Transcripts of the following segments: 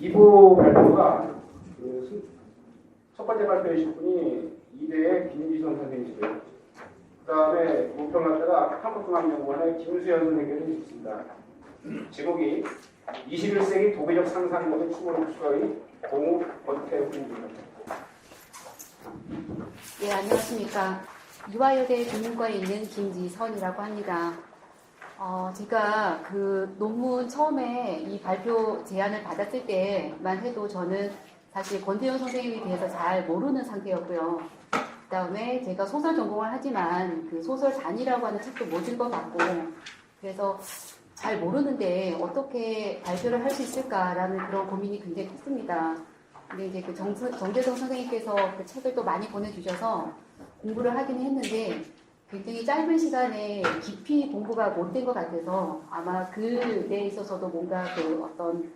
2부 발표가 첫 번째 발표이신 분이 이대의 김지선 선생님이시고요. 그 다음에 목평학자가 한국공학연구원의 김수현 선생님께서 해주셨습니다. 제목이 21세기 도배적 상상력의 추구력 수가의 공우 권태훈입니다. 네, 안녕하십니까. 유아여대 국문과에 있는 김지선이라고 합니다. 제가 그 논문 처음에 이 발표 제안을 받았을 때만 해도 저는 사실 권태훈 선생님에 대해서 잘 모르는 상태였고요. 그 다음에 제가 소설 전공을 하지만 그 소설 단이라고 하는 책도 못 읽어봤고, 그래서 잘 모르는데 어떻게 발표를 할 수 있을까라는 그런 고민이 굉장히 컸습니다. 근데 이제 그 정재성 선생님께서 그 책을 또 많이 보내주셔서 공부를 하긴 했는데 굉장히 짧은 시간에 깊이 공부가 못 된 것 같아서 아마 글에 있어서도 뭔가 그 어떤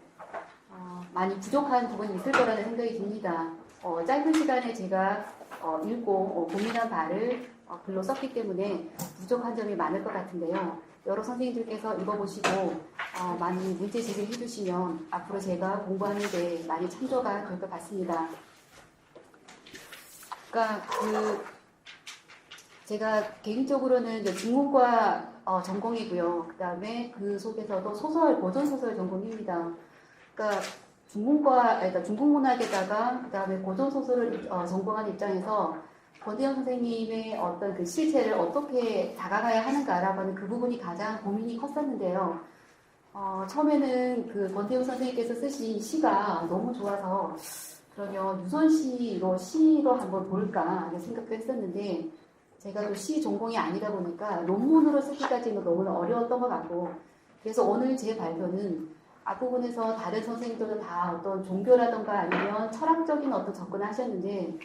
많이 부족한 부분이 있을 거라는 생각이 듭니다. 짧은 시간에 제가 읽고 고민한 바를 글로 썼기 때문에 부족한 점이 많을 것 같은데요. 여러 선생님들께서 읽어보시고 많이 문제 제기를 해주시면 앞으로 제가 공부하는 데 많이 참조가 될 것 같습니다. 그러니까 제가 개인적으로는 이제 중문과 전공이고요. 그 다음에 그 속에서도 소설, 고전소설 전공입니다. 그러니까 중국문학에다가 그 다음에 고전소설을 전공하는 입장에서 권태현 선생님의 어떤 그 실체를 어떻게 다가가야 하는가라고 하는 그 부분이 가장 고민이 컸었는데요. 처음에는 그 권태현 선생님께서 쓰신 시가 너무 좋아서 그러면 유선시로 시로 한번 볼까 하는 생각도 했었는데 제가 또 시 전공이 아니다 보니까 논문으로 쓰기까지는 너무 어려웠던 것 같고 그래서 오늘 제 발표는 앞부분에서 다른 선생님들도 다 어떤 종교라던가 아니면 철학적인 어떤 접근을 하셨는데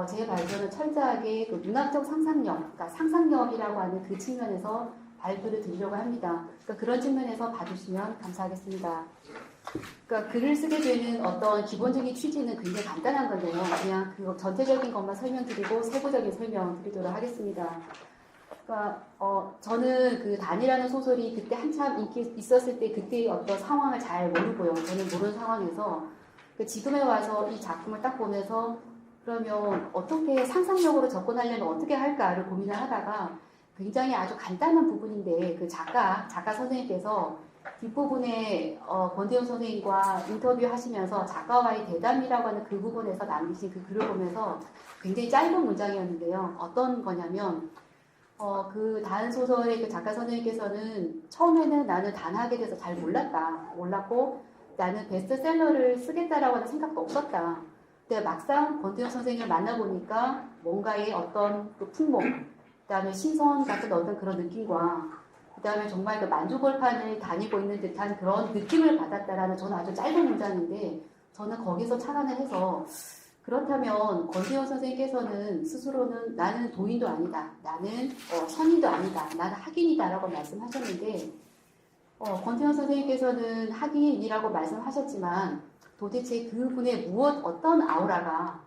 제 발표는 철저하게 그 문학적 상상력, 그러니까 상상력이라고 하는 그 측면에서 발표를 드리려고 합니다. 그러니까 그런 측면에서 봐주시면 감사하겠습니다. 그러니까 글을 쓰게 되는 어떤 기본적인 취지는 굉장히 간단한 건데요. 그냥 그 전체적인 것만 설명드리고 세부적인 설명 드리도록 하겠습니다. 그러니까 저는 그 단이라는 소설이 그때 한참 인기 있었을 때 그때의 어떤 상황을 잘 모르고요. 저는 모르는 상황에서 지금에 와서 이 작품을 딱 보면서 그러면 어떻게 상상력으로 접근하려면 어떻게 할까를 고민을 하다가 굉장히 아주 간단한 부분인데 그 작가 선생님께서 뒷부분에 권태훈 선생님과 인터뷰하시면서 작가와의 대담이라고 하는 그 부분에서 남기신 그 글을 보면서 굉장히 짧은 문장이었는데요. 어떤 거냐면 그 단 소설의 그 작가 선생님께서는 처음에는 나는 단학에 대해서 잘 몰랐고 나는 베스트셀러를 쓰겠다라고 하는 생각도 없었다. 근데 막상 권태훈 선생님을 만나보니까 뭔가의 어떤 그 풍목, 그 다음에 신선 같은 어떤 그런 느낌과 그 다음에 정말 그 만주벌판을 다니고 있는 듯한 그런 느낌을 받았다라는 저는 아주 짧은 문장인데 저는 거기서 착안을 해서 그렇다면 권태훈 선생님께서는 스스로는 나는 도인도 아니다. 나는 선인도 아니다. 나는 학인이다 라고 말씀하셨는데 권태훈 선생님께서는 학인이라고 말씀하셨지만 도대체 그분의 어떤 아우라가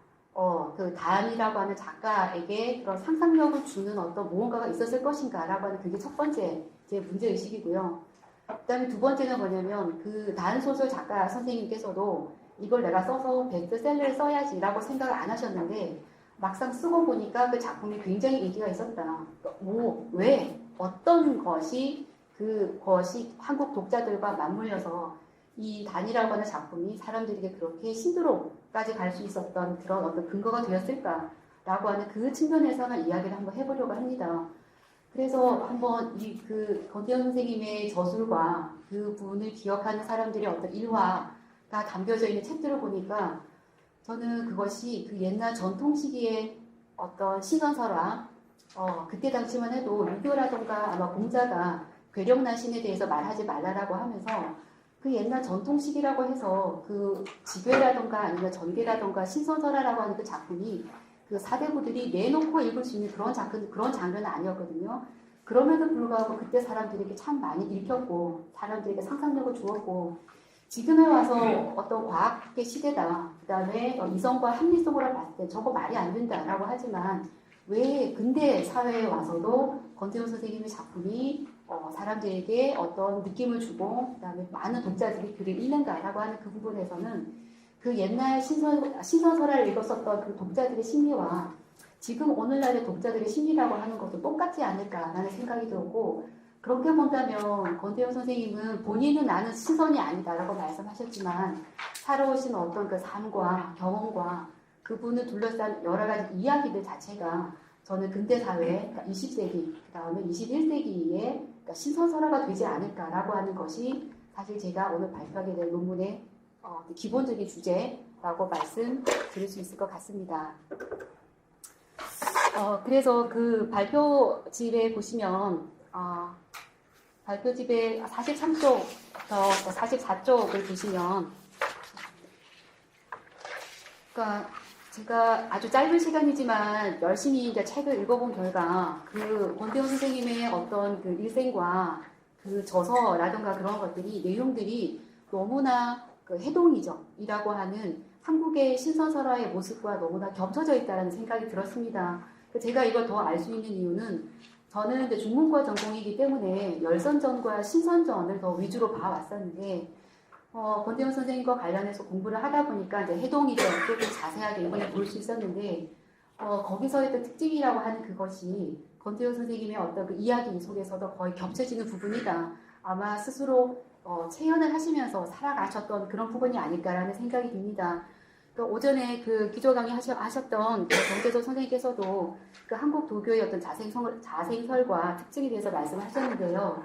그 다은이라고 하는 작가에게 그런 상상력을 주는 어떤 무언가가 있었을 것인가라고 하는 그게 첫 번째 제 문제의식이고요. 그 다음에 두 번째는 뭐냐면 그 다은 소설 작가 선생님께서도 이걸 내가 써서 베스트셀러를 써야지라고 생각을 안 하셨는데 막상 쓰고 보니까 그 작품이 굉장히 인기가 있었다. 왜? 어떤 것이 그것이 한국 독자들과 맞물려서 이 단이라고 하는 작품이 사람들에게 그렇게 신드롬까지 갈 수 있었던 그런 어떤 근거가 되었을까라고 하는 그 측면에서는 이야기를 한번 해보려고 합니다. 그래서 한번 그 권태훈 선생님의 저술과 그 분을 기억하는 사람들의 어떤 일화가 담겨져 있는 책들을 보니까 저는 그것이 그 옛날 전통 시기의 어떤 신선설화, 그때 당시만 해도 유교라던가 아마 공자가 괴력난신에 대해서 말하지 말라라고 하면서 그 옛날 전통식이라고 해서 그 지괴라던가 아니면 전괴라던가 신선설화라고 하는 그 작품이 그 사대부들이 내놓고 읽을 수 있는 그런 장르는 아니었거든요. 그럼에도 불구하고 그때 사람들에게 참 많이 읽혔고 사람들에게 상상력을 주었고 지금에 와서 어떤 과학의 시대다. 그 다음에 이성과 합리성으로 봤을 때 저거 말이 안 된다라고 하지만 왜 근대 사회에 와서도 권태훈 선생님의 작품이 사람들에게 어떤 느낌을 주고 그다음에 많은 독자들이 글을 읽는가라고 하는 그 부분에서는 그 옛날 신선설화를 읽었었던 그 독자들의 심리와 지금 오늘날의 독자들의 심리라고 하는 것도 똑같지 않을까라는 생각이 들었고 그렇게 본다면 권태용 선생님은 본인은 나는 신선이 아니다라고 말씀하셨지만 살아오신 어떤 그 삶과 경험과 그분을 둘러싼 여러 가지 이야기들 자체가 저는 근대사회, 그러니까 20세기, 그 다음에 21세기에 그러니까 신선설화가 되지 않을까라고 하는 것이 사실 제가 오늘 발표하게 될 논문의 기본적인 주제라고 말씀드릴 수 있을 것 같습니다. 그래서 그 발표집에 보시면 발표집의 43쪽부터 44쪽을 보시면 그러니까 제가 아주 짧은 시간이지만 열심히 이제 책을 읽어본 결과 그 권태용 선생님의 어떤 그 일생과 그 저서라든가 그런 것들이 내용들이 너무나 그 해동이적이라고 하는 한국의 신선설화의 모습과 너무나 겹쳐져 있다는 생각이 들었습니다. 제가 이걸 더 알 수 있는 이유는 저는 이제 중문과 전공이기 때문에 열선전과 신선전을 더 위주로 봐왔었는데 권태용 선생님과 관련해서 공부를 하다 보니까 이제 해동이적 쪽을 자세하게 이번에 볼 수 있었는데 거기서의 또 특징이라고 하는 그것이 권태용 선생님의 어떤 그 이야기 속에서도 거의 겹쳐지는 부분이다. 아마 스스로 체현을 하시면서 살아가셨던 그런 부분이 아닐까라는 생각이 듭니다. 오전에 그 기조 강의 하셨던 그 정재조 선생님께서도 그 한국 도교의 어떤 자생설과 특징에 대해서 말씀하셨는데요.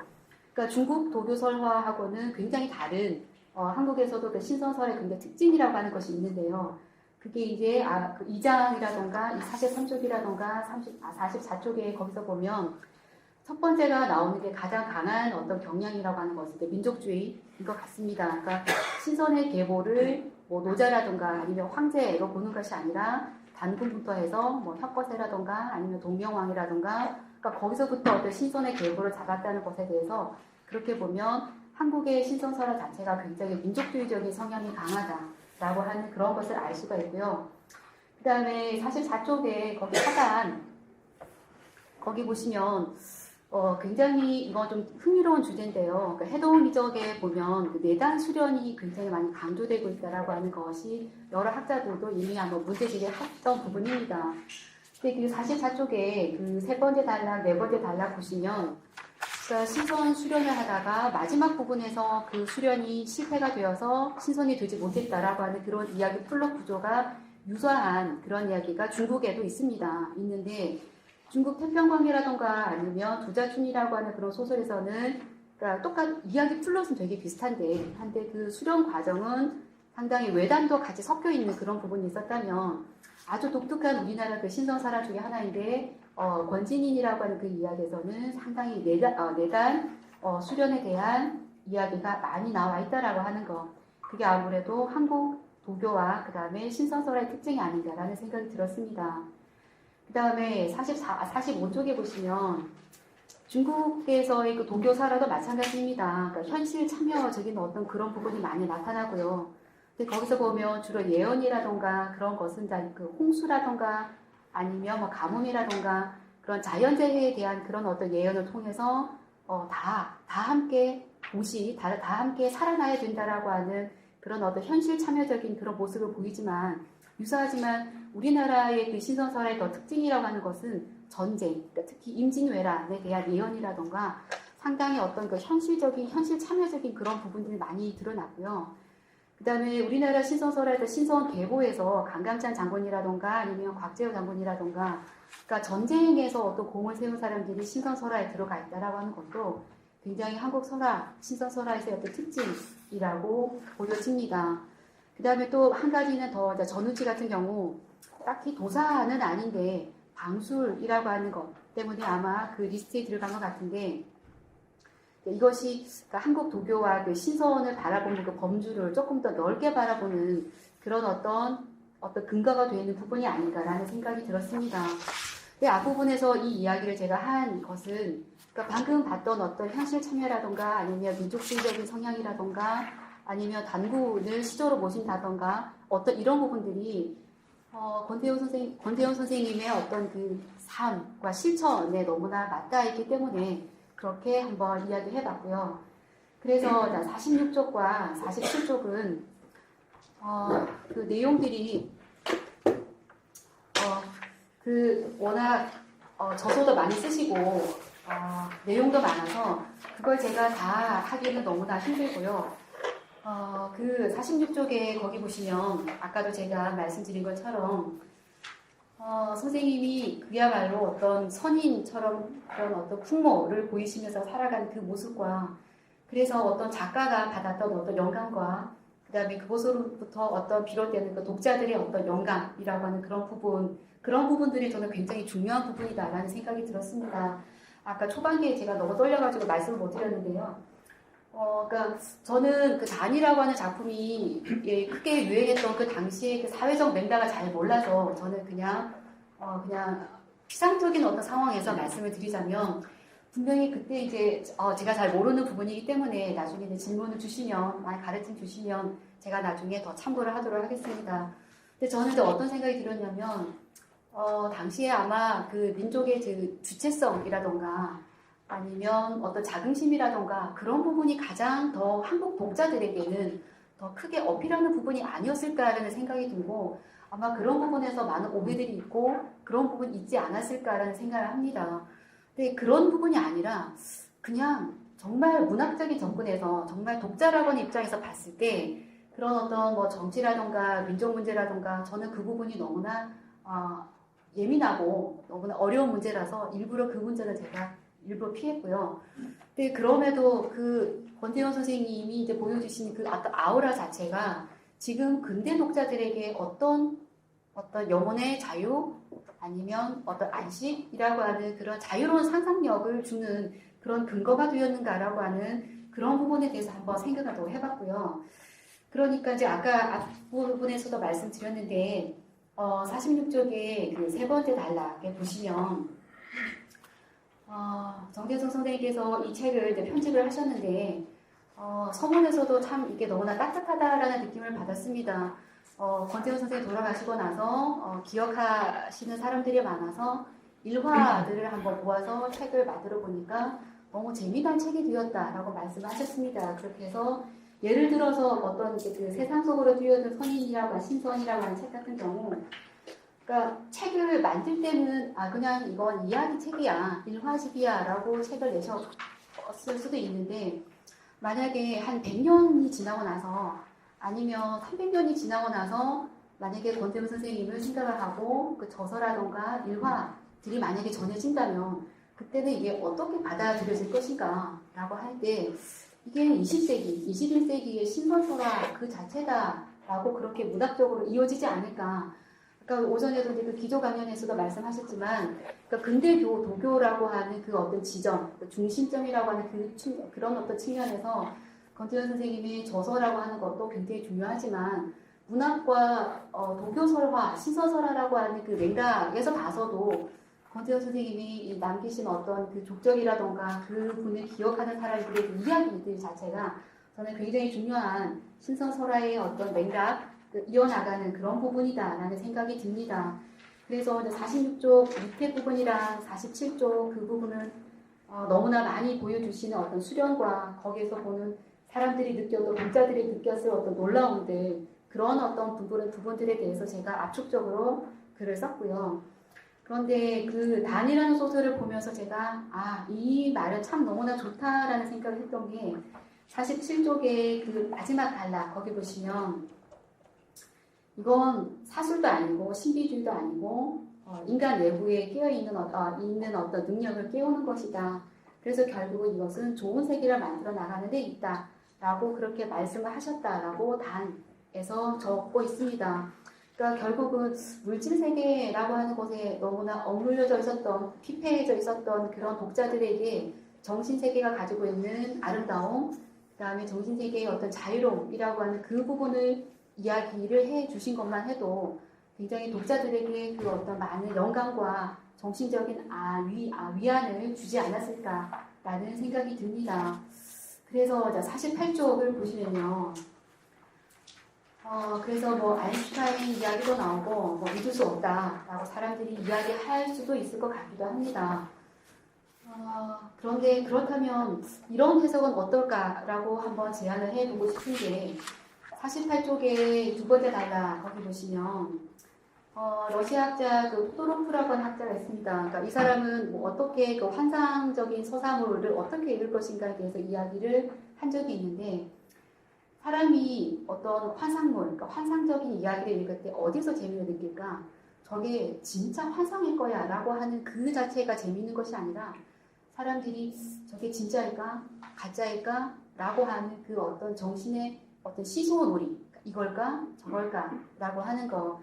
그러니까 중국 도교설화하고는 굉장히 다른 한국에서도 그 신선설의 굉장히 특징이라고 하는 것이 있는데요. 그게 이제 그 2장이라던가 43쪽이라던가 44쪽에 거기서 보면 첫 번째가 나오는 게 가장 강한 어떤 경향이라고 하는 것은 민족주의인 것 같습니다. 그러니까 신선의 계보를 뭐 노자라든가 아니면 황제로 보는 것이 아니라 단군부터 해서 뭐 혁거세라든가 아니면 동명왕이라든가 그러니까 거기서부터 어떤 신선의 계보를 잡았다는 것에 대해서 그렇게 보면 한국의 신선설화 자체가 굉장히 민족주의적인 성향이 강하다라고 하는 그런 것을 알 수가 있고요. 그 다음에 44쪽에 거기 하단 거기 보시면 굉장히 이거 좀 흥미로운 주제인데요. 그러니까 해동이적에 보면 그 내단 수련이 굉장히 많이 강조되고 있다라고 하는 것이 여러 학자들도 이미 한번 문제제기를 했던 부분입니다. 근데 그 44쪽에 그 세 번째 단락, 네 번째 단락 보시면 그러니까 신선 수련을 하다가 마지막 부분에서 그 수련이 실패가 되어서 신선이 되지 못했다라고 하는 그런 이야기 플롯 구조가 유사한 그런 이야기가 중국에도 있는데 중국 태평광이라던가 아니면 두자춘이라고 하는 그런 소설에서는 그러니까 이야기 플롯은 되게 비슷한데 그 수련 과정은 상당히 외단도 같이 섞여 있는 그런 부분이 있었다면 아주 독특한 우리나라 그 신선사라 중에 하나인데 권진인이라고 하는 그 이야기에서는 상당히 내단 수련에 대한 이야기가 많이 나와 있다라고 하는 것. 그게 아무래도 한국 도교와 그 다음에 신선설의 특징이 아닌가라는 생각이 들었습니다. 그 다음에 45쪽에 보시면 중국에서의 그 도교사라도 마찬가지입니다. 그러니까 현실 참여적인 어떤 그런 부분이 많이 나타나고요. 근데 거기서 보면 주로 예언이라던가 그런 것은 그 홍수라던가 아니면 뭐 가뭄이라던가 그런 자연재해에 대한 그런 어떤 예언을 통해서 다 함께 다 함께 살아나야 된다라고 하는 그런 어떤 현실 참여적인 그런 모습을 보이지만 유사하지만 우리나라의 그 신선설의 더 특징이라고 하는 것은 전쟁, 그러니까 특히 임진왜란에 대한 예언이라던가 상당히 어떤 그 현실 참여적인 그런 부분들이 많이 드러났고요. 그 다음에 우리나라 신선설의 신선 계보에서 강감찬 장군이라던가 아니면 곽재우 장군이라던가 그러니까 전쟁에서 어떤 공을 세운 사람들이 신선설화에 들어가 있다라고 하는 것도 굉장히 한국 신선설화에서의 어떤 특징이라고 보여집니다. 그 다음에 또 한 가지는 더 전우치 같은 경우 딱히 도사는 아닌데 방술이라고 하는 것 때문에 아마 그 리스트에 들어간 것 같은데 이것이 그러니까 한국 도교와 그 신선을 바라보는 그 범주를 조금 더 넓게 바라보는 그런 어떤 근거가 되는 부분이 아닌가라는 생각이 들었습니다. 근데 앞부분에서 이 이야기를 제가 한 것은 그러니까 방금 봤던 어떤 현실 참여라던가 아니면 민족주의적인 성향이라던가 아니면 단군을 시조로 모신다던가 어떤 이런 부분들이 권태용 선생님의 어떤 그 삶과 실천에 너무나 맞닿아 있기 때문에 그렇게 한번 이야기해 봤고요. 그래서 46쪽과 47쪽은 그 내용들이 워낙 저서도 많이 쓰시고 내용도 많아서 그걸 제가 다 하기는 너무나 힘들고요. 그 46쪽에 거기 보시면 아까도 제가 말씀드린 것처럼 선생님이 그야말로 어떤 선인처럼 그런 어떤 풍모를 보이시면서 살아간 그 모습과 그래서 어떤 작가가 받았던 어떤 영감과 그 다음에 그곳으로부터 어떤 비롯되는 그 독자들의 어떤 영감이라고 하는 그런 부분들이 저는 굉장히 중요한 부분이다라는 생각이 들었습니다. 아까 초반기에 제가 너무 떨려가지고 말씀을 못 드렸는데요. 그러니까 저는 그 단이라고 하는 작품이 크게 유행했던 그 당시에 그 사회적 맥락을 잘 몰라서 저는 그냥 피상적인 어떤 상황에서 말씀을 드리자면 분명히 그때 이제 제가 잘 모르는 부분이기 때문에 나중에 이제 질문을 주시면 많이 가르침 주시면 제가 나중에 더 참고를 하도록 하겠습니다. 근데 저는 이제 어떤 생각이 들었냐면 당시에 아마 그 민족의 그 주체성이라던가 아니면 어떤 자긍심이라던가 그런 부분이 가장 더 한국 독자들에게는 더 크게 어필하는 부분이 아니었을까라는 생각이 들고 아마 그런 부분에서 많은 오해들이 있고 그런 부분이 있지 않았을까라는 생각을 합니다. 근데 그런 부분이 아니라 그냥 정말 문학적인 접근에서 정말 독자라고 하는 입장에서 봤을 때 그런 어떤 뭐 정치라던가 민족 문제라던가 저는 그 부분이 너무나 예민하고 너무나 어려운 문제라서 일부러 그 문제는 제가 일부러 피했고요. 근데 그럼에도 그 권태현 선생님이 이제 보여주신 그 어떤 아우라 자체가 지금 근대 독자들에게 어떤 영혼의 자유 아니면 어떤 안식이라고 하는 그런 자유로운 상상력을 주는 그런 근거가 되었는가라고 하는 그런 부분에 대해서 한번 생각을 더 해봤고요. 그러니까 이제 아까 앞부분에서도 말씀드렸는데 46쪽에 그 세 번째 단락에 보시면 정재성 선생님께서 이 책을 이제 편집을 하셨는데 서문에서도 참 이게 너무나 따뜻하다라는 느낌을 받았습니다. 권태현 선생님 돌아가시고 나서 기억하시는 사람들이 많아서 일화들을 한번 모아서 책을 만들어 보니까 너무 재미난 책이 되었다라고 말씀을 하셨습니다. 그렇게 해서 예를 들어서 어떤 그 세상 속으로 뛰어든 선인이라고 하는 신선이라고 하는 책 같은 경우 그러니까 책을 만들 때는 그냥 이건 이야기 책이야, 일화집이야 라고 책을 내셨을 수도 있는데 만약에 한 100년이 지나고 나서 아니면 300년이 지나고 나서 만약에 권태현 선생님을 생각을 하고 그 저서라던가 일화들이 만약에 전해진다면 그때는 이게 어떻게 받아들여질 것인가 라고 할 때 이게 20세기, 21세기의 신선서라 그 자체다라고 그렇게 문학적으로 이어지지 않을까. 그러니까 오전에도 이제 그 기조 강연에서도 말씀하셨지만, 그러니까 근대 도교라고 하는 그 어떤 지점, 중심점이라고 하는 그런 어떤 측면에서 권태현 선생님의 저서라고 하는 것도 굉장히 중요하지만, 문학과 도교설화, 신선설화라고 하는 그 맥락에서 봐서도 권태현 선생님이 남기신 어떤 그 족적이라던가 그 분을 기억하는 사람들의 그 이야기들 자체가 저는 굉장히 중요한 신선설화의 어떤 맥락, 이어나가는 그런 부분이다라는 생각이 듭니다. 그래서 46쪽 밑에 부분이랑 47쪽 그 부분은 너무나 많이 보여주시는 어떤 수련과 거기에서 보는 사람들이 느꼈던 독자들이 느꼈을 어떤 놀라움들 그런 어떤 부분들에 대해서 제가 압축적으로 글을 썼고요. 그런데 그 단이라는 소설을 보면서 제가 이 말은 참 너무나 좋다라는 생각을 했던 게 47쪽의 그 마지막 단락 거기 보시면 이건 사술도 아니고 신비주의도 아니고 인간 내부에 깨어있는 어떤 능력을 깨우는 것이다. 그래서 결국은 이것은 좋은 세계를 만들어 나가는 데 있다. 라고 그렇게 말씀을 하셨다라고 단에서 적고 있습니다. 그러니까 결국은 물질 세계라고 하는 곳에 너무나 억눌려져 있었던, 피폐해져 있었던 그런 독자들에게 정신 세계가 가지고 있는 아름다움, 그 다음에 정신 세계의 어떤 자유로움이라고 하는 그 부분을 이야기를 해 주신 것만 해도 굉장히 독자들에게 그 어떤 많은 영감과 정신적인 위안을 주지 않았을까라는 생각이 듭니다. 그래서 48쪽을 보시면요. 그래서 뭐 아인슈타인 이야기도 나오고 뭐 믿을 수 없다라고 사람들이 이야기할 수도 있을 것 같기도 합니다. 그런데 그렇다면 이런 해석은 어떨까라고 한번 제안을 해보고 싶은 게 48쪽에 두 번째 단락 거기 보시면 러시아 학자 그 토도로프라고 하는 학자가 있습니다. 그러니까 이 사람은 뭐 어떻게 그 환상적인 서사물을 어떻게 읽을 것인가에 대해서 이야기를 한 적이 있는데 사람이 어떤 환상물, 그러니까 환상적인 이야기를 읽을 때 어디서 재미를 느낄까? 저게 진짜 환상일 거야 라고 하는 그 자체가 재미있는 것이 아니라 사람들이 저게 진짜일까? 가짜일까? 라고 하는 그 어떤 정신의 어떤 시소놀이, 이걸까? 저걸까? 라고 하는 거.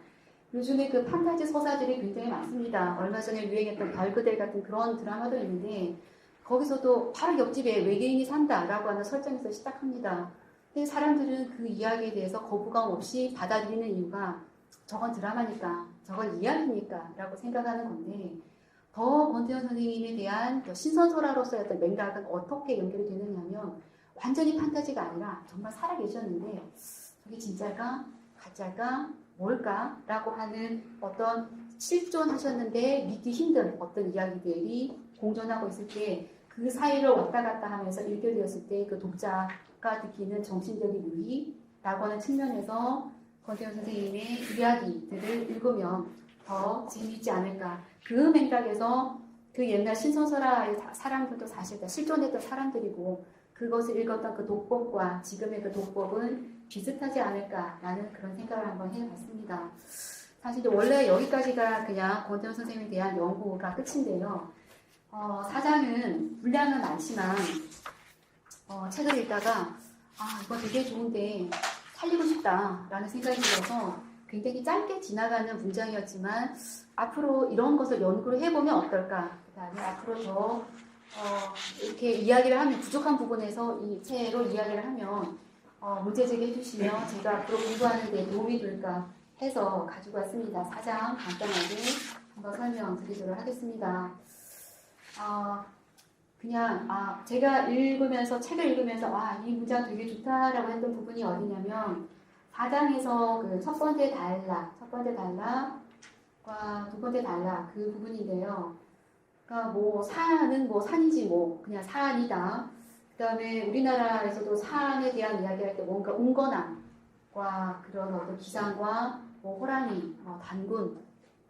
요즘에 그 판타지 서사들이 굉장히 많습니다. 얼마 전에 유행했던 별그대 같은 그런 드라마도 있는데 거기서도 바로 옆집에 외계인이 산다라고 하는 설정에서 시작합니다. 근데 사람들은 그 이야기에 대해서 거부감 없이 받아들이는 이유가 저건 드라마니까, 저건 이야기니까 라고 생각하는 건데 더 권태현 선생님에 대한 신선설화로서의 어떤 맥락은 어떻게 연결이 되느냐면 완전히 판타지가 아니라 정말 살아계셨는데 저게 진짜일까? 가짜일까? 뭘까? 라고 하는 어떤 실존하셨는데 믿기 힘든 어떤 이야기들이 공존하고 있을 때 그 사이를 왔다 갔다 하면서 읽게 되었을 때 그 독자가 느끼는 정신적인 유의라고 하는 측면에서 권태현 선생님의 이야기들을 읽으면 더 재미있지 않을까. 그 맥락에서 그 옛날 신선설화의 사람들도 사실 다 실존했던 사람들이고 그것을 읽었던 그 독법과 지금의 그 독법은 비슷하지 않을까라는 그런 생각을 한번 해봤습니다. 사실 원래 여기까지가 그냥 권태현 선생님에 대한 연구가 끝인데요. 사장은 분량은 많지만 책을 읽다가 이거 되게 좋은데 살리고 싶다라는 생각이 들어서 굉장히 짧게 지나가는 문장이었지만 앞으로 이런 것을 연구를 해보면 어떨까. 그다음에 앞으로 더 이렇게 이야기를 하면 부족한 부분에서 이 채로 이야기를 하면 문제 제기해 주시면 제가 앞으로 공부하는 데 도움이 될까 해서 가지고 왔습니다. 4장 간단하게 한번 설명드리도록 하겠습니다. 그냥 제가 읽으면서 책을 읽으면서 이 문장 되게 좋다라고 했던 부분이 어디냐면 4장에서 그 첫 번째 단락과 두 번째 단락 그 부분인데요. 그러니까 뭐 사안은 뭐 산이지 뭐 그냥 사안이다. 그다음에 우리나라에서도 사안에 대한 이야기할 때 뭔가 운거남과 그런 어떤 기상과 뭐 호랑이, 단군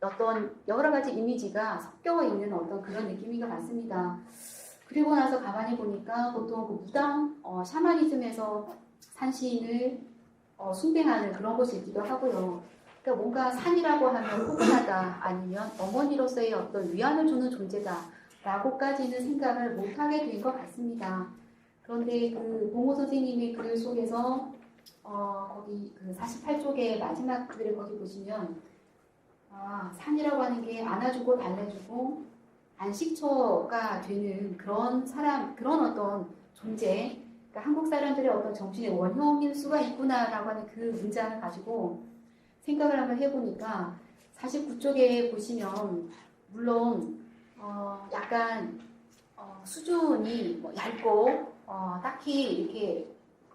어떤 여러 가지 이미지가 섞여 있는 어떤 그런 느낌인 것 같습니다. 그리고 나서 가만히 보니까 보통 그 무당, 샤머니즘에서 산신을 숭배하는 그런 것이 있기도 하고요. 그러니까 뭔가 산이라고 하면 포근하다 아니면 어머니로서의 어떤 위안을 주는 존재다라고까지는 생각을 못하게 된 것 같습니다. 그런데 그 봉호 선생님의 글 속에서 거기 그 48쪽의 마지막 글을 거기 보시면 산이라고 하는 게 안아주고 달래주고 안식처가 되는 그런 사람, 그런 어떤 존재, 그러니까 한국 사람들의 어떤 정신의 원형일 수가 있구나라고 하는 그 문장을 가지고 생각을 한번 해보니까 49쪽에 보시면 물론 약간 수준이 뭐 얇고 딱히 이렇게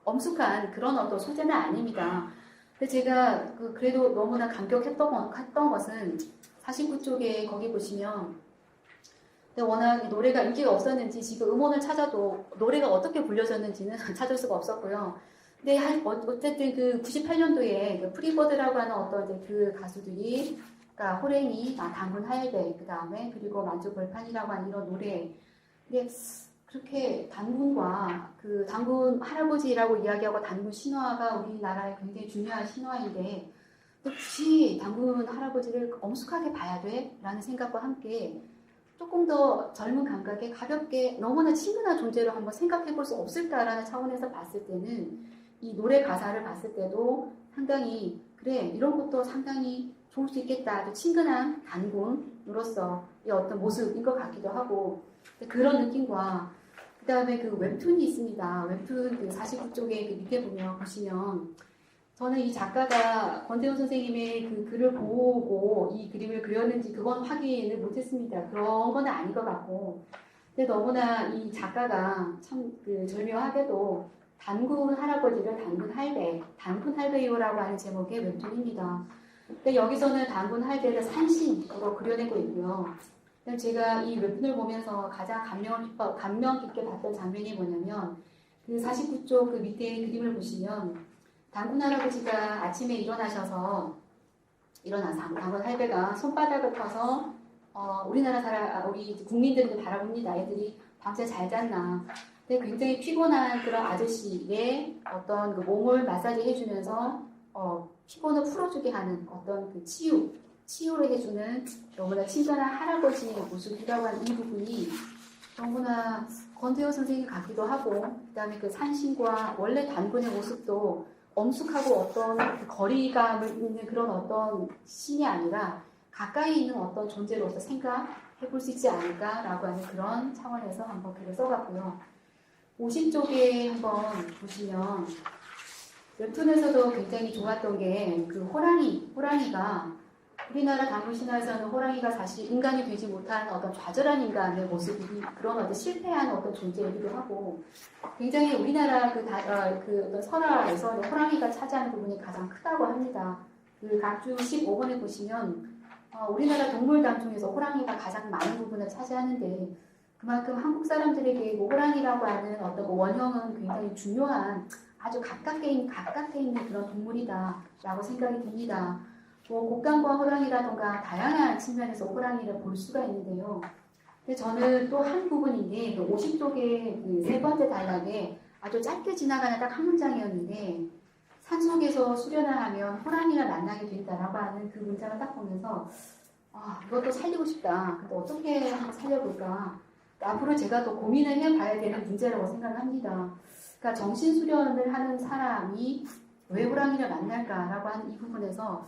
엄숙한 그런 어떤 소재는 아닙니다. 근데 제가 그래도 너무나 감격했던 것은 49쪽에 거기 보시면 워낙 노래가 인기가 없었는지 지금 음원을 찾아도 노래가 어떻게 불려졌는지는 찾을 수가 없었고요. 근데 어쨌든 그 98년도에 그 프리버드라고 하는 어떤 이제 그 가수들이 그러니까 호랭이, 당군 하엘베, 그 다음에 그리고 만주 벌판이라고 하는 이런 노래. 근데 그렇게 당군과 그 당군 할아버지라고 이야기하고 당군 신화가 우리나라에 굉장히 중요한 신화인데 굳이 당군 할아버지를 엄숙하게 봐야 돼? 라는 생각과 함께 조금 더 젊은 감각에 가볍게 너무나 친근한 존재로 한번 생각해 볼 수 없을까라는 차원에서 봤을 때는 이 노래 가사를 봤을 때도 상당히 그래 이런 것도 상당히 좋을 수 있겠다. 아주 친근한 단군으로서의 어떤 모습인 것 같기도 하고 그런 느낌과 그 다음에 그 웹툰이 있습니다. 웹툰 그 49쪽에 그 밑에 보시면 저는 이 작가가 권태훈 선생님의 그 글을 보고 이 그림을 그렸는지 그건 확인을 못했습니다. 그런 건 아닌 것 같고 근데 너무나 이 작가가 참 그 절묘하게도 단군 할아버지를 단군 할배요라고 하는 제목의 웹툰입니다. 근데 여기서는 단군 할배를 산신으로 그려내고 있고요. 제가 이 웹툰을 보면서 가장 감명 깊게 봤던 장면이 뭐냐면 그 49쪽 그 밑에 그림을 보시면 단군 할아버지가 아침에 일어나서 단군 할배가 손바닥을 펴서 우리 국민들을 바라봅니다. 애들이 밤새 잘 잤나. 근데 굉장히 피곤한 그런 아저씨의 어떤 그 몸을 마사지 해주면서 피곤을 풀어주게 하는 어떤 그 치유를 해주는 너무나 친절한 할아버지의 모습이라고 하는 이 부분이 너무나 권태호 선생님 같기도 하고, 그 다음에 그 산신과 원래 단군의 모습도 엄숙하고 어떤 그 거리감을 있는 그런 어떤 신이 아니라 가까이 있는 어떤 존재로서 생각해 볼 수 있지 않을까라고 하는 그런 차원에서 한번 글을 써봤고요. 50쪽에 한번 보시면 웹툰에서도 굉장히 좋았던 게 그 호랑이가 우리나라 단군 신화에서는 호랑이가 사실 인간이 되지 못한 어떤 좌절한 인간의 모습이 그런 어떤 실패한 어떤 존재이기도 하고 굉장히 우리나라 그 어떤 설화에서 호랑이가 차지하는 부분이 가장 크다고 합니다. 그 각주 15번에 보시면 우리나라 동물단 중에서 호랑이가 가장 많은 부분을 차지하는데 그만큼 한국 사람들에게 호랑이라고 하는 어떤 원형은 굉장히 중요한 아주 가깝게 있는 그런 동물이다라고 생각이 듭니다. 곡간과 호랑이라던가 다양한 측면에서 호랑이를 볼 수가 있는데요. 근데 저는 또 한 부분인데 50쪽의 그 세 번째 단락에 아주 짧게 지나가는 딱 한 문장이었는데 산속에서 수련을 하면 호랑이를 만나게 된다라고 하는 그 문장을 딱 보면서 이것도 살리고 싶다. 근데 어떻게 한번 살려볼까? 앞으로 제가 더 고민을 해봐야 되는 문제라고 생각합니다. 그러니까 정신 수련을 하는 사람이 왜 호랑이를 만날까라고 하는 이 부분에서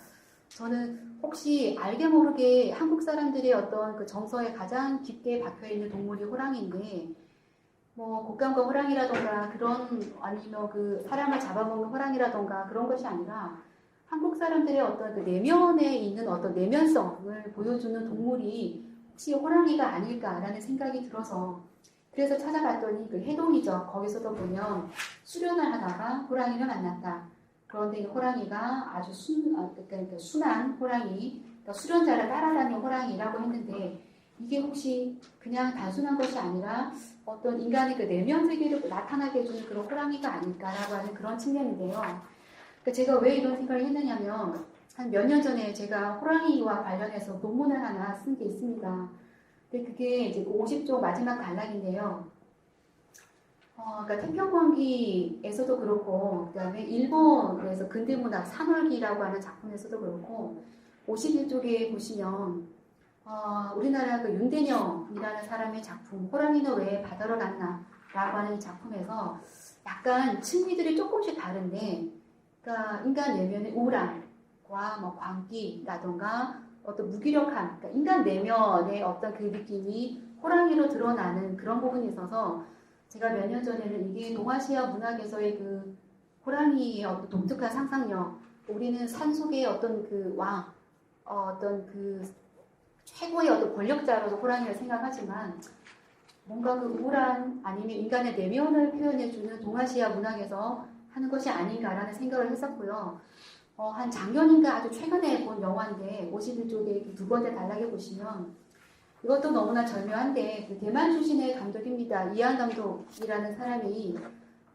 저는 혹시 알게 모르게 한국 사람들의 어떤 그 정서에 가장 깊게 박혀있는 동물이 호랑이인데 곡간과 호랑이라던가 아니면 그 사람을 잡아먹는 호랑이라던가 그런 것이 아니라 한국 사람들의 어떤 그 내면에 있는 어떤 내면성을 보여주는 동물이 혹시 호랑이가 아닐까라는 생각이 들어서 그래서 찾아봤더니 그 해동이죠. 거기서도 보면 수련을 하다가 호랑이를 만났다. 그런데 이 호랑이가 아주 순한 호랑이, 그러니까 수련자를 따라다니는 호랑이라고 했는데 이게 혹시 그냥 단순한 것이 아니라 어떤 인간의 그 내면 세계를 나타나게 해주는 그런 호랑이가 아닐까라고 하는 그런 측면인데요. 그러니까 제가 왜 이런 생각을 했느냐면 한 몇 년 전에 제가 호랑이와 관련해서 논문을 하나 쓴 게 있습니다. 근데 그게 이제 50쪽 마지막 단락인데요. 그러니까 태평권기에서도 그렇고, 그 다음에 일본에서 근대문학 산월기라고 하는 작품에서도 그렇고, 51쪽에 보시면, 우리나라 그 윤대녀이라는 사람의 작품, 호랑이는 왜 바다로 갔나? 라고 하는 작품에서 약간 층위들이 조금씩 다른데, 그러니까 인간 내면의 우울함과 광기라던가 어떤 무기력함, 그러니까 인간 내면의 어떤 그 느낌이 호랑이로 드러나는 그런 부분이 있어서 제가 몇 년 전에는 이게 동아시아 문학에서의 그 호랑이의 어떤 독특한 상상력, 우리는 산속의 어떤 그 어떤 그 최고의 어떤 권력자로서 호랑이를 생각하지만 뭔가 그 우울한 아니면 인간의 내면을 표현해주는 동아시아 문학에서 하는 것이 아닌가라는 생각을 했었고요. 한 작년인가 아주 최근에 본 영화인데 51쪽의 두 번째 단락에 보시면 이것도 너무나 절묘한데 그 대만 출신의 감독입니다. 이안 감독이라는 사람이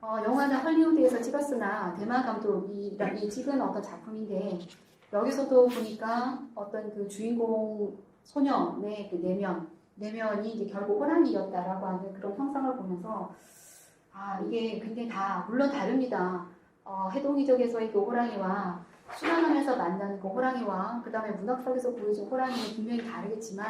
영화는 헐리우드에서 찍었으나 대만 감독이 찍은 어떤 작품인데 여기서도 보니까 어떤 그 주인공 소년의 그 내면이 이제 결국 호랑이였다라고 하는 그런 형상을 보면서 이게 굉장히 물론 다릅니다. 해동이적에서의 그 호랑이와 수련하면서 만나는 그 호랑이와 그 다음에 문학 속에서 보여준 호랑이는 분명히 다르겠지만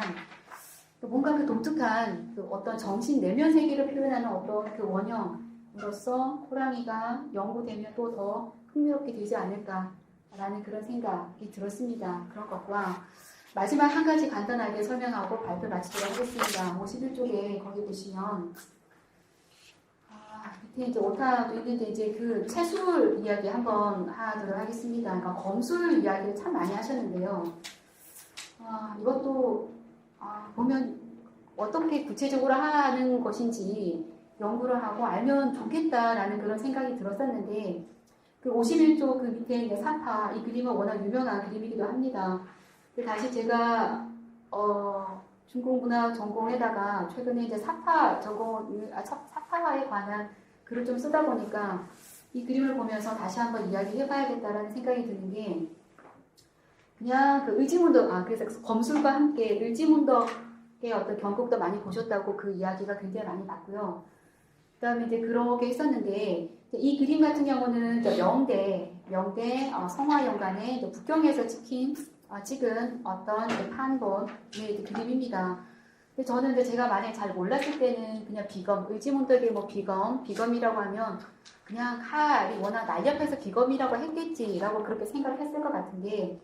뭔가 그 독특한 그 어떤 정신 내면 세계를 표현하는 어떤 그 원형으로서 호랑이가 연구되면 또 더 흥미롭게 되지 않을까라는 그런 생각이 들었습니다. 그런 것과 마지막 한 가지 간단하게 설명하고 발표 마치도록 하겠습니다. 51쪽에 거기 보시면 밑에 이제 오타도 있는데 이제 그 채술 이야기 한번 하도록 하겠습니다. 그러니까 검술 이야기를 참 많이 하셨는데요. 이것도 보면 어떻게 구체적으로 하는 것인지 연구를 하고 알면 좋겠다라는 그런 생각이 들었었는데 그 51쪽 그 밑에 이제 사파 이 그림은 워낙 유명한 그림이기도 합니다. 다시 제가 중국 문학 전공에다가 최근에 이제 사파에 관한 글을 좀 쓰다 보니까 이 그림을 보면서 다시 한번 이야기해봐야겠다라는 생각이 드는 게 그냥 그 의지문덕, 그래서 검술과 함께 의지문덕의 어떤 경국도 많이 보셨다고 그 이야기가 굉장히 많이 봤고요. 그 다음에 이제 그렇게 했었는데 이 그림 같은 경우는 명대 성화연간에 북경에서 찍은 어떤 판본의 그림입니다. 근데 저는 근데 제가 만약에 잘 몰랐을 때는 그냥 비검, 의지문덕의 뭐 비검이라고 하면 그냥 칼이 워낙 날렵해서 비검이라고 했겠지라고 그렇게 생각을 했을 것 같은데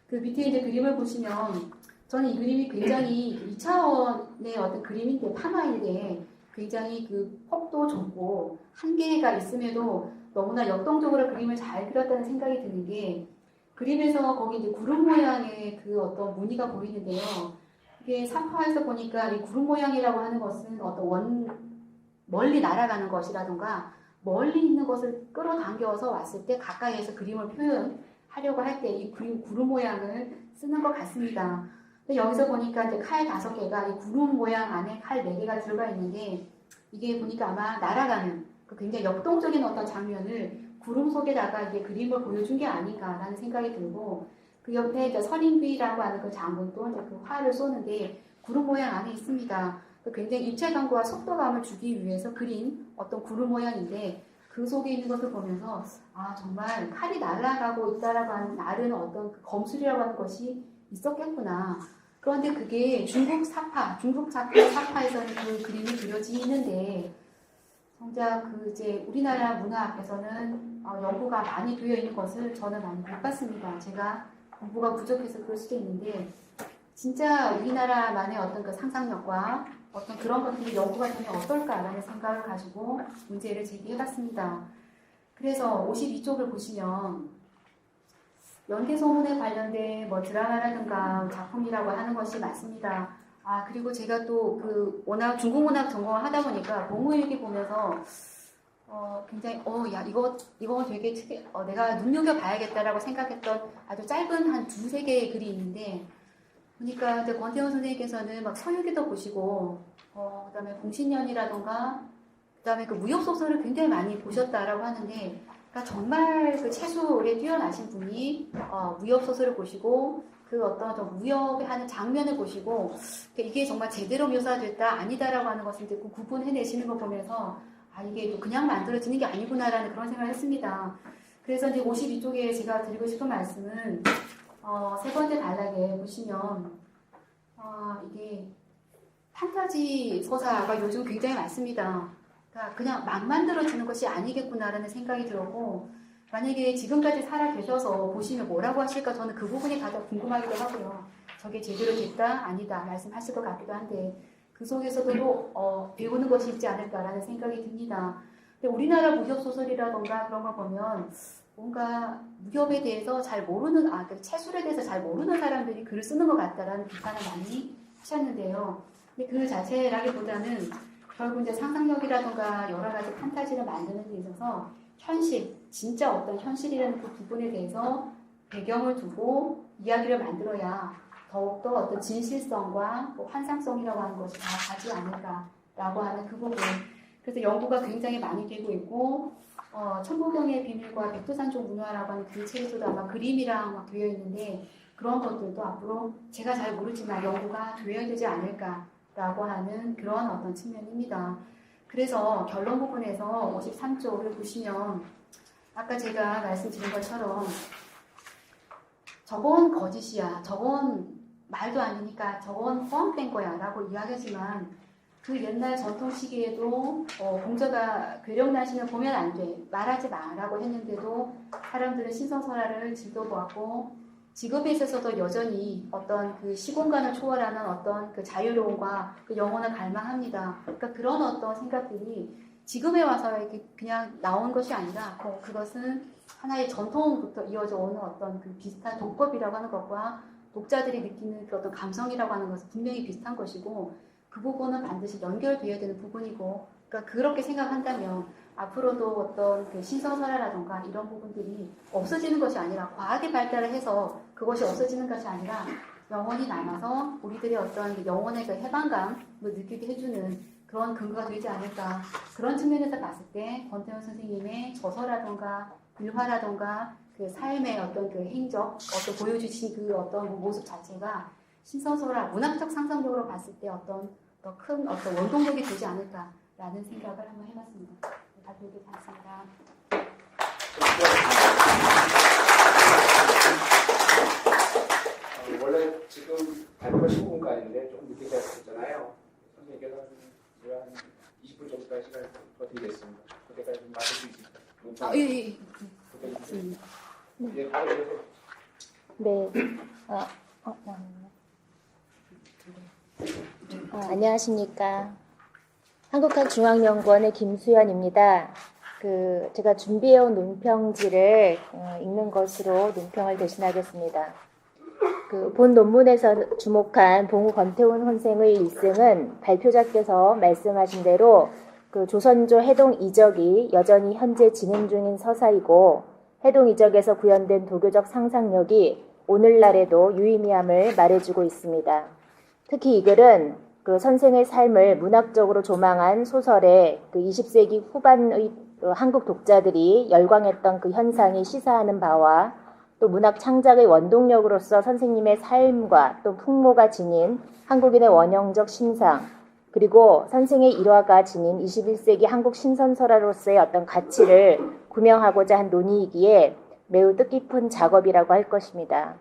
그 밑에 이제 그림을 보시면 저는 이 그림이 굉장히 2차원의 어떤 그림인데 판화인데 굉장히 그 폭도 좁고 한계가 있음에도 너무나 역동적으로 그림을 잘 그렸다는 생각이 드는 게 그림에서 거기 이제 구름 모양의 그 어떤 무늬가 보이는데요. 이게 사파에서 보니까 이 구름 모양이라고 하는 것은 어떤 멀리 날아가는 것이라던가 멀리 있는 것을 끌어당겨서 왔을 때 가까이에서 그림을 표현하려고 할 때 이 구름 모양을 쓰는 것 같습니다. 근데 여기서 보니까 이제 칼 5개가 이 구름 모양 안에 칼 4개가 들어가 있는데 이게 보니까 아마 날아가는 그 굉장히 역동적인 어떤 장면을 구름 속에다가 이게 그림을 보여준 게 아닌가라는 생각이 들고 그 옆에 이제 서린귀라고 하는 그 장군도 이제 그 활을 쏘는데 구름 모양 안에 있습니다. 굉장히 입체감과 속도감을 주기 위해서 그린 어떤 구름 모양인데 그 속에 있는 것을 보면서 정말 칼이 날아가고 있다라고 하는 나르는 어떤 그 검술이라고 하는 것이 있었겠구나. 그런데 그게 중국 사파에서는 그 그림이 그려지는데 정작 그 이제 우리나라 문화 앞에서는 연구가 많이 되어 있는 것을 저는 많이 못 봤습니다. 제가 공부가 부족해서 그럴 수도 있는데 진짜 우리나라만의 어떤 그 상상력과 어떤 그런 것들이 연구가 되면 어떨까라는 생각을 가지고 문제를 제기해봤습니다. 그래서 52쪽을 보시면 연개소문에 관련된 뭐 드라마라든가 작품이라고 하는 것이 맞습니다. 그리고 제가 또 그 워낙 중국 문학 전공을 하다 보니까 봉우일기 보면서 굉장히 야 이거 되게 내가 눈여겨봐야겠다라고 생각했던 아주 짧은 한 2-3개의 글이 있는데 보니까 이제 권태훈 선생님께서는 막 서유기도 보시고 그다음에 공신년이라던가 그다음에 그 무협 소설을 굉장히 많이 보셨다라고 하는데 그러니까 정말 그 체술에 뛰어나신 분이 무협 소설을 보시고 그 어떤 좀 무협에 하는 장면을 보시고 이게 정말 제대로 묘사됐다 아니다라고 하는 것을 이제 구분해내시는 거 보면서 이게 그냥 만들어지는 게 아니구나라는 그런 생각을 했습니다. 그래서 이제 52쪽에 제가 드리고 싶은 말씀은 3번째 단락에 보시면 이게 판타지 서사가 요즘 굉장히 많습니다. 그러니까 그냥 막 만들어지는 것이 아니겠구나라는 생각이 들었고 만약에 지금까지 살아 계셔서 보시면 뭐라고 하실까 저는 그 부분이 가장 궁금하기도 하고요. 저게 제대로 됐다 아니다 말씀하실 것 같기도 한데 그 속에서도 배우는 것이 있지 않을까라는 생각이 듭니다. 근데 우리나라 무협소설이라던가 그런 걸 보면 뭔가 무협에 대해서 잘 모르는 체술에 대해서 잘 모르는 사람들이 글을 쓰는 것 같다라는 비판을 많이 하셨는데요. 근데 그 자체라기보다는 결국 이제 상상력이라던가 여러 가지 판타지를 만드는 데 있어서 진짜 어떤 현실이라는 그 부분에 대해서 배경을 두고 이야기를 만들어야 더욱더 어떤 진실성과 환상성이라고 하는 것이 다 가지 않을까라고 하는 그 부분. 그래서 연구가 굉장히 많이 되고 있고 천부경의 비밀과 백두산족 문화라고 하는 그 책에서도 아마 그림이랑 막 되어 있는데 그런 것들도 앞으로 제가 잘 모르지만 연구가 되어야 되지 않을까라고 하는 그런 어떤 측면입니다. 그래서 결론 부분에서 53쪽을 보시면 아까 제가 말씀드린 것처럼 저건 거짓이야, 저건 말도 안 되니까 저건 포함된 거야 라고 이야기하지만 그 옛날 전통 시기에도 공자가 괴력난신을 보면 안 돼, 말하지 마라고 했는데도 사람들은 신성설화를 즐겨보았고 직업에 있어서도 여전히 어떤 그 시공간을 초월하는 어떤 그 자유로움과 그 영혼을 갈망합니다. 그러니까 그런 어떤 생각들이 지금에 와서 이렇게 그냥 나온 것이 아니라 그것은 하나의 전통부터 이어져 오는 어떤 그 비슷한 독법이라고 하는 것과 독자들이 느끼는 그 어떤 감성이라고 하는 것은 분명히 비슷한 것이고 그 부분은 반드시 연결되어야 되는 부분이고 그러니까 그렇게 생각한다면 앞으로도 어떤 그 신성설화라던가 이런 부분들이 없어지는 것이 아니라 과학이 발달을 해서 그것이 없어지는 것이 아니라 영원히 남아서 우리들의 어떤 그 영혼의 그 해방감을 느끼게 해주는 그런 근거가 되지 않을까. 그런 측면에서 봤을 때 권태원 선생님의 저서라던가 일화라던가 그 삶의 어떤 그 행적, 어떤 보여주신 그 어떤 모습 자체가 신선소라 문학적 상상력으로 봤을 때 어떤 더 큰 어떤 원동력이 되지 않을까라는 생각을 한번 해봤습니다. 발표하도록 하겠습니다. 원래 지금 발표가 15분까지인데 조금 늦게 시작했잖아요. 선생님께서 한 20분 정도까지 시간을 더 드리겠습니다. 그때까지 좀 마칠 수 있습니다. 예. 예, 바로 이어서. 네. 안녕하십니까. 한국학중앙연구원의 김수연입니다. 제가 준비해온 논평지를 읽는 것으로 논평을 대신하겠습니다. 본 논문에서 주목한 봉우 권태훈 선생의 일생은 발표자께서 말씀하신 대로 조선조 해동 이적이 여전히 현재 진행 중인 서사이고 해동 이적에서 구현된 도교적 상상력이 오늘날에도 유의미함을 말해주고 있습니다. 특히 이 글은 선생의 삶을 문학적으로 조망한 소설에 20세기 후반의 한국 독자들이 열광했던 그 현상이 시사하는 바와 또 문학 창작의 원동력으로서 선생님의 삶과 또 풍모가 지닌 한국인의 원형적 신상, 그리고 선생의 일화가 지닌 21세기 한국 신선설화로서의 어떤 가치를 구명하고자 한 논의이기에 매우 뜻깊은 작업이라고 할 것입니다.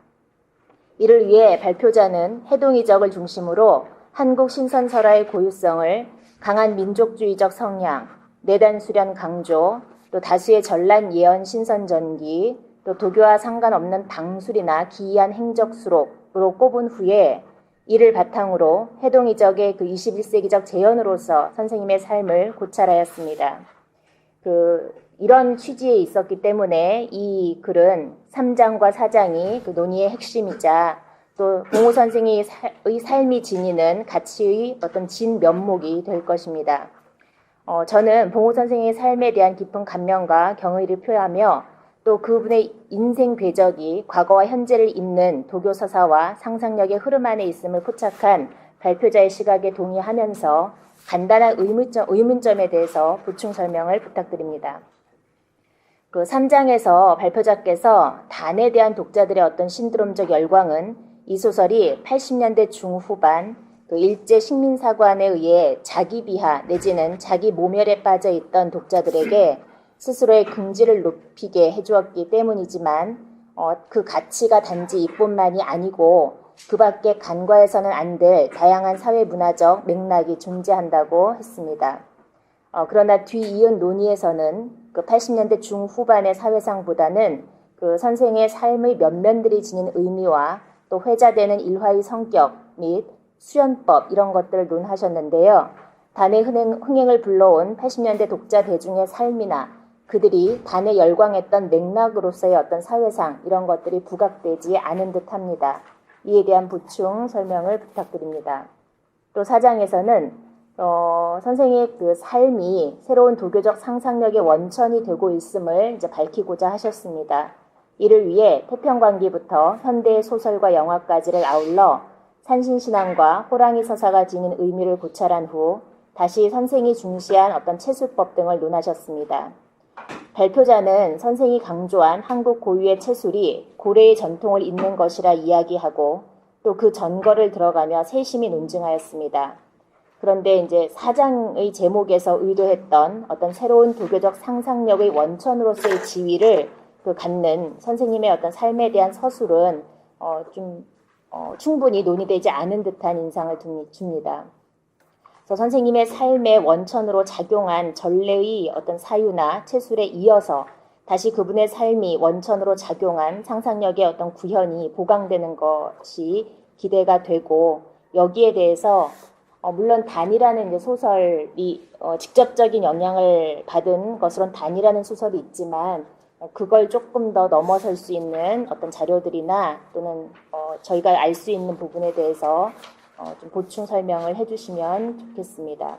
이를 위해 발표자는 해동이적을 중심으로 한국 신선설화의 고유성을 강한 민족주의적 성향, 내단수련 강조, 또 다수의 전란 예언 신선전기, 또 도교와 상관없는 당술이나 기이한 행적수록으로 꼽은 후에 이를 바탕으로 해동이적의 21세기적 재현으로서 선생님의 삶을 고찰하였습니다. 이런 취지에 있었기 때문에 이 글은 3장과 4장이 논의의 핵심이자 또 봉우 선생의 삶이 지니는 가치의 어떤 진면목이 될 것입니다. 저는 봉우 선생의 삶에 대한 깊은 감명과 경의를 표하며 또 그분의 인생 궤적이 과거와 현재를 잇는 도교 서사와 상상력의 흐름 안에 있음을 포착한 발표자의 시각에 동의하면서 간단한 의문점에 대해서 보충 설명을 부탁드립니다. 3장에서 발표자께서 단에 대한 독자들의 어떤 신드롬적 열광은 이 소설이 80년대 중후반 일제 식민사관에 의해 자기 비하 내지는 자기 모멸에 빠져 있던 독자들에게 스스로의 긍지를 높이게 해주었기 때문이지만 그 가치가 단지 이뿐만이 아니고 그 밖에 간과해서는 안 될 다양한 사회문화적 맥락이 존재한다고 했습니다. 그러나 뒤이은 논의에서는 80년대 중후반의 사회상보다는 선생의 삶의 면면들이 지닌 의미와 또 회자되는 일화의 성격 및 수연법 이런 것들을 논하셨는데요. 단의 흥행을 불러온 80년대 독자 대중의 삶이나 그들이 단에 열광했던 맥락으로서의 어떤 사회상 이런 것들이 부각되지 않은 듯합니다. 이에 대한 보충 설명을 부탁드립니다. 또 4장에서는 선생의 삶이 새로운 도교적 상상력의 원천이 되고 있음을 이제 밝히고자 하셨습니다. 이를 위해 태평광기부터 현대의 소설과 영화까지를 아울러 산신신앙과 호랑이 서사가 지닌 의미를 고찰한 후 다시 선생이 중시한 어떤 채술법 등을 논하셨습니다. 발표자는 선생이 강조한 한국 고유의 채술이 고래의 전통을 잇는 것이라 이야기하고 또 그 전거를 들어가며 세심히 논증하였습니다. 그런데 이제 4장의 제목에서 의도했던 어떤 새로운 도교적 상상력의 원천으로서의 지위를 갖는 선생님의 어떤 삶에 대한 서술은 충분히 논의되지 않은 듯한 인상을 줍니다. 그래서 선생님의 삶의 원천으로 작용한 전례의 어떤 사유나 채술에 이어서 다시 그분의 삶이 원천으로 작용한 상상력의 어떤 구현이 보강되는 것이 기대가 되고 여기에 대해서 물론 단이라는 이제 소설이 직접적인 영향을 받은 것으로는 단이라는 소설이 있지만 그걸 조금 더 넘어설 수 있는 어떤 자료들이나 또는 저희가 알 수 있는 부분에 대해서 좀 보충 설명을 해주시면 좋겠습니다.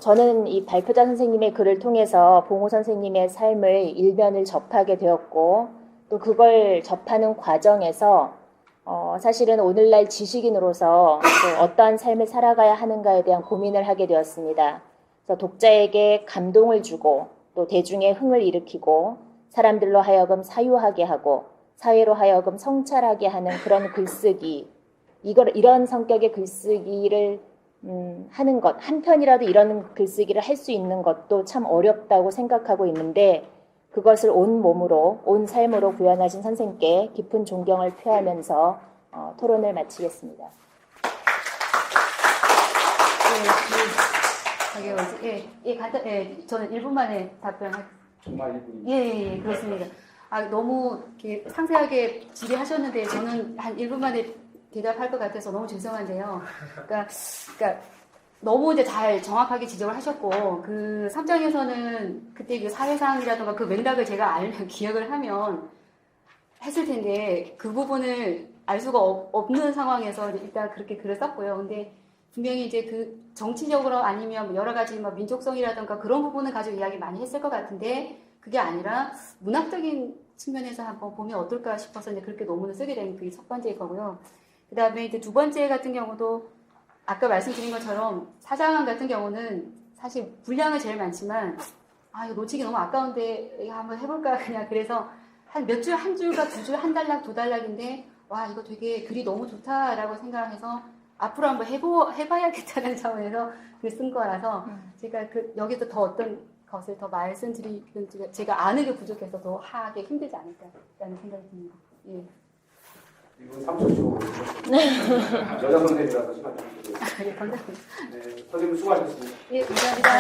저는 이 발표자 선생님의 글을 통해서 봉우 선생님의 삶의 일면을 접하게 되었고 또 그걸 접하는 과정에서 사실은 오늘날 지식인으로서 또 어떠한 삶을 살아가야 하는가에 대한 고민을 하게 되었습니다. 그래서 독자에게 감동을 주고 또 대중의 흥을 일으키고 사람들로 하여금 사유하게 하고 사회로 하여금 성찰하게 하는 그런 글쓰기, 이런 성격의 글쓰기를 하는 것, 한편이라도 이런 글쓰기를 할 수 있는 것도 참 어렵다고 생각하고 있는데 그것을 온 몸으로, 온 삶으로 구현하신 선생님께 깊은 존경을 표하면서 토론을 마치겠습니다. 저는 1분 만에 답변할게요. 정말 이분이 예, 그렇습니다. 너무 이렇게 상세하게 질의하셨는데 저는 한 1분 만에 대답할 것 같아서 너무 죄송한데요. 그러니까 너무 이제 잘 정확하게 지적을 하셨고, 그 3장에서는 그때 그 사회상이라든가 그 맥락을 제가 알면, 기억을 하면 했을 텐데, 그 부분을 알 수가 없는 상황에서 일단 그렇게 글을 썼고요. 근데 분명히 이제 그 정치적으로 아니면 여러 가지 막 민족성이라든가 그런 부분을 가지고 이야기 많이 했을 것 같은데, 그게 아니라 문학적인 측면에서 한번 보면 어떨까 싶어서 이제 그렇게 논문을 쓰게 된 그게 첫 번째 거고요. 그 다음에 이제 두 번째 같은 경우도 아까 말씀드린 것처럼 사장 같은 경우는 사실 분량은 제일 많지만 이거 놓치기 너무 아까운데 이거 한번 해볼까 그냥 그래서 한 몇 줄, 한 줄과 두 줄, 한 단락, 두 단락인데 이거 되게 글이 너무 좋다라고 생각해서 앞으로 한번 해봐야겠다는 차원에서 글 쓴 거라서 제가 여기서 더 어떤 것을 더 말씀드리는 제가 아는 게 부족해서 더 하기 힘들지 않을까라는 생각이 듭니다. 예. 이분 3초 여자 선생님이라서 시간 좀 주세요. 감사합니다. 네, 선생님 수고하셨습니다. 예, 감사합니다.